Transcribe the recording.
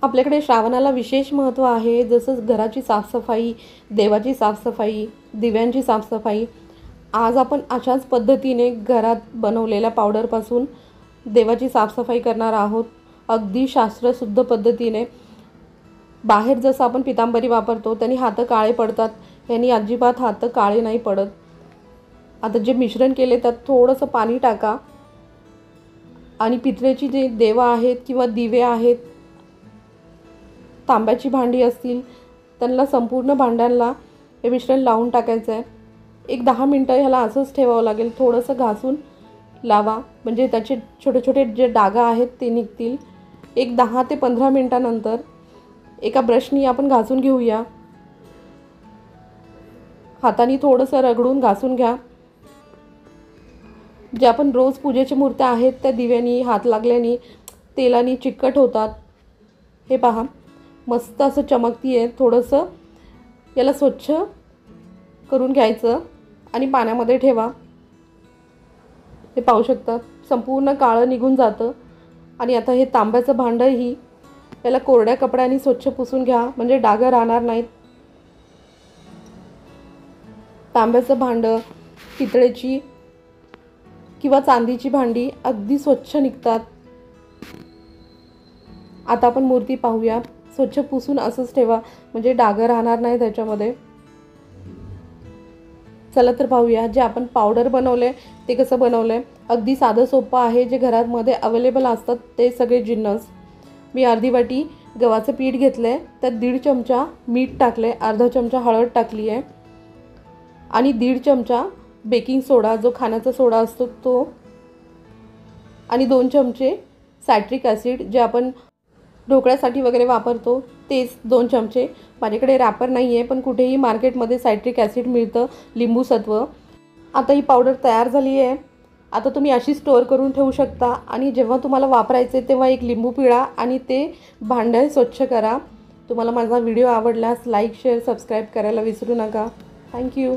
आपल्याकडे श्रावणाला विशेष महत्त्व आहे। जसं घराची साफसफाई, देवाची साफसफाई, दिव्यांची साफसफाई। आज आपण अशाच पद्धतीने घरात बनवलेल्या पावडरपासून देवाची साफसफाई करणार आहोत, अगदी शास्त्रशुद्ध पद्धतीने। बाहेर जसं आपण पितांबरी वापरतो त्यांनी हात काळे पडतात, यांनी अजिबात हात काळे नाही पडत। आता जे मिश्रण केले त्यात थोडंसं पाणी टाका आणि पितळेची जे देवा आहेत किंवा दिवे आहेत, तांब्याची भांडी असतील, त्यांना संपूर्ण भांड्यांना हे मिश्रण लावून टाकायचं आहे। एक 10 मिनिटं ह्याला असंच ठेवावं लागेल। थोडंसं घासून लावा म्हणजे त्याचे छोटे छोटे जे डाग आहेत ते निघतील। एक 10 ते 15 मिनिटांनंतर एका ब्रशनी आपण घासून घेऊया। हाताने थोडंसं रगडून घासून घ्या। जे आपण रोज पूजेची मूर्त्या आहेत त्या दिव्यानी हात लागल्याने तेलाने चिकट होतात। हे पहा, मस्त असं चमकतीये। थोडंसं याला स्वच्छ करून घ्यायचं आणि पाण्यामध्ये ठेवा। हे पाहू शकता संपूर्ण काळं निघून जातं। आणि आता हे तांब्याचं भांडंही याला कोरड्या कपड्याने स्वच्छ पुसून घ्या म्हणजे डाग राहणार नाहीत। तांब्याचं भांडं, पितळेची किंवा चांदीची भांडी अगदी स्वच्छ निघतात। आता आपण मूर्ती पाहूया। स्वच्छ पुसून असंच ठेवा म्हणजे डाग राहणार नाही त्याच्यामध्ये। चला तर पाहूया जे आपण पावडर बनवले ते कसं बनवलंय। अगदी साधं सोपं आहे, जे घरामध्ये अवेलेबल असतात ते सगळे जिन्नस। मी अर्धी वाटी गव्हाचं पीठ घेतलंय, त्यात 1.5 चमचा मीठ टाकले, अर्धा चमचा हळद टाकली आहे आणि 1.5 चमचा बेकिंग सोडा, जो खाण्याचा सोडा असतो तो, आणि 2 चमचे सायट्रिक ॲसिड, जे आपण ढोकळ्यासाठी वगैरे वापरतो तेच 2 चमचे। माझ्याकडे रॅपर नाही आहे, पण कुठेही मार्केटमध्ये सायट्रिक ॲसिड मिळतं, लिंबू सत्व। आता ही पावडर तयार झाली आहे। आता तुम्ही अशी स्टोअर करून ठेवू शकता आणि जेव्हा तुम्हाला वापरायचे तेव्हा एक लिंबू पिळा आणि ते भांडे स्वच्छ करा। तुम्हाला माझा व्हिडिओ आवडल्यास लाईक, शेअर, सबस्क्राईब करायला विसरू नका। थँक्यू।